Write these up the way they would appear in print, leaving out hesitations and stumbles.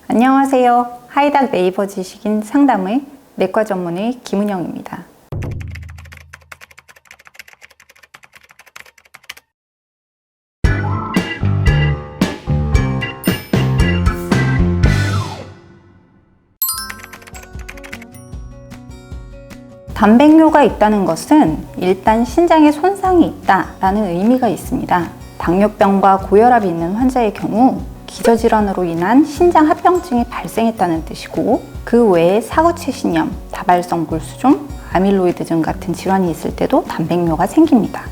안녕하세요. 하이닥 네이버 지식인 상담의 내과 전문의 김은영입니다. 단백뇨가 있다는 것은 일단 신장에 손상이 있다라는 의미가 있습니다. 당뇨병과 고혈압이 있는 환자의 경우 기저질환으로 인한 신장 합병증이 발생했다는 뜻이고, 그 외에 사구체 신염, 다발성 골수종, 아밀로이드증 같은 질환이 있을 때도 단백뇨가 생깁니다.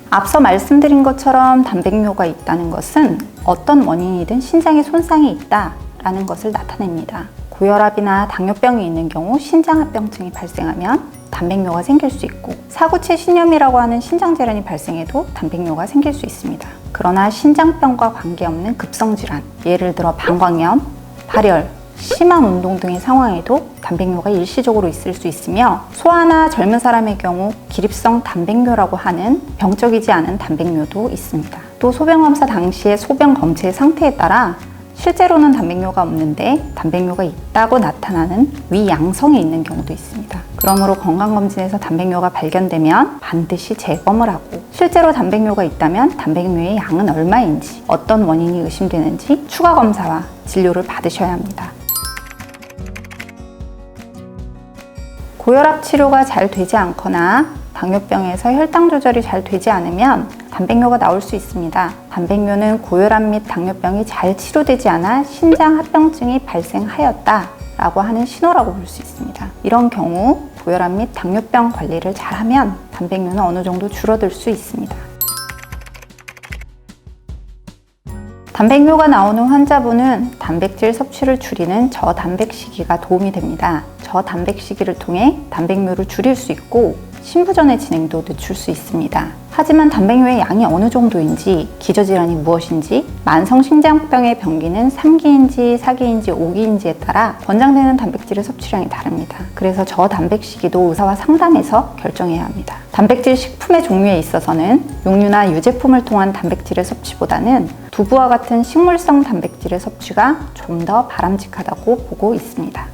앞서 말씀드린 것처럼 단백뇨가 있다는 것은 어떤 원인이든 신장에 손상이 있다라는 것을 나타냅니다. 고혈압이나 당뇨병이 있는 경우 신장합병증이 발생하면 단백뇨가 생길 수 있고, 사구체 신염이라고 하는 신장질환이 발생해도 단백뇨가 생길 수 있습니다. 그러나 신장병과 관계없는 급성질환, 예를 들어 방광염, 발열, 심한 운동 등의 상황에도 단백뇨가 일시적으로 있을 수 있으며, 소아나 젊은 사람의 경우 기립성 단백뇨라고 하는 병적이지 않은 단백뇨도 있습니다. 또 소변검사 당시의 소변 검체의 상태에 따라 실제로는 단백뇨가 없는데 단백뇨가 있다고 나타나는 위양성이 있는 경우도 있습니다. 그러므로 건강검진에서 단백뇨가 발견되면 반드시 재검을 하고, 실제로 단백뇨가 있다면 단백뇨의 양은 얼마인지, 어떤 원인이 의심되는지 추가 검사와 진료를 받으셔야 합니다. 고혈압 치료가 잘 되지 않거나 당뇨병에서 혈당 조절이 잘 되지 않으면 단백뇨가 나올 수 있습니다. 단백뇨는 고혈압 및 당뇨병이 잘 치료되지 않아 신장 합병증이 발생하였다라고 하는 신호라고 볼 수 있습니다. 이런 경우 고혈압 및 당뇨병 관리를 잘하면 단백뇨는 어느 정도 줄어들 수 있습니다. 단백뇨가 나오는 환자분은 단백질 섭취를 줄이는 저단백식이가 도움이 됩니다. 저단백식이를 통해 단백뇨를 줄일 수 있고 신부전의 진행도 늦출 수 있습니다. 하지만 단백뇨의 양이 어느 정도인지, 기저질환이 무엇인지, 만성신장병의 병기는 3기인지 4기인지 5기인지에 따라 권장되는 단백질의 섭취량이 다릅니다. 그래서 저단백식이도 의사와 상담해서 결정해야 합니다. 단백질 식품의 종류에 있어서는 육류나 유제품을 통한 단백질의 섭취보다는 두부와 같은 식물성 단백질의 섭취가 좀 더 바람직하다고 보고 있습니다.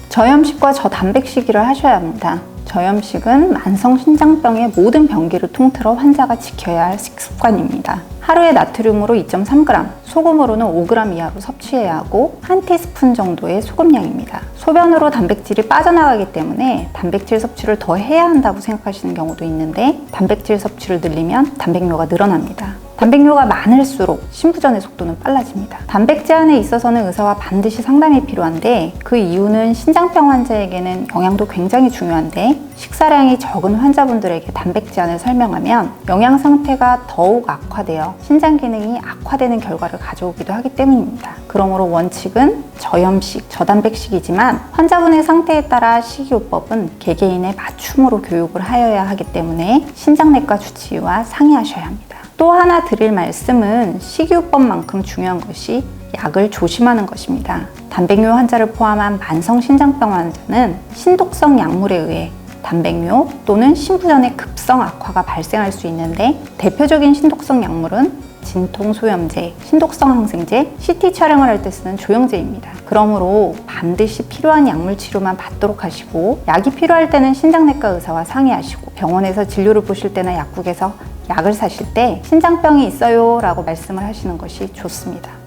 저염식과 저단백식이를 하셔야 합니다. 저염식은 만성신장병의 모든 병기를 통틀어 환자가 지켜야 할 식습관입니다. 하루에 나트륨으로 2.3g, 소금으로는 5g 이하로 섭취해야 하고, 한 티스푼 정도의 소금량입니다. 소변으로 단백질이 빠져나가기 때문에 단백질 섭취를 더 해야 한다고 생각하시는 경우도 있는데, 단백질 섭취를 늘리면 단백뇨가 늘어납니다. 단백뇨가 많을수록 신부전의 속도는 빨라집니다. 단백 제한에 있어서는 의사와 반드시 상담이 필요한데, 그 이유는 신장병 환자에게는 영양도 굉장히 중요한데, 식사량이 적은 환자분들에게 단백 제한을 설명하면 영양 상태가 더욱 악화되어 신장 기능이 악화되는 결과를 가져오기도 하기 때문입니다. 그러므로 원칙은 저염식, 저단백식이지만 환자분의 상태에 따라 식이요법은 개개인의 맞춤으로 교육을 하여야 하기 때문에 신장내과 주치의와 상의하셔야 합니다. 또 하나 드릴 말씀은 식이요법만큼 중요한 것이 약을 조심하는 것입니다. 단백뇨 환자를 포함한 만성신장병 환자는 신독성 약물에 의해 단백뇨 또는 신부전의 급성 악화가 발생할 수 있는데, 대표적인 신독성 약물은 진통소염제, 신독성 항생제, CT 촬영을 할 때 쓰는 조영제입니다. 그러므로 반드시 필요한 약물 치료만 받도록 하시고, 약이 필요할 때는 신장내과 의사와 상의하시고, 병원에서 진료를 보실 때나 약국에서 약을 사실 때 신장병이 있어요 라고 말씀을 하시는 것이 좋습니다.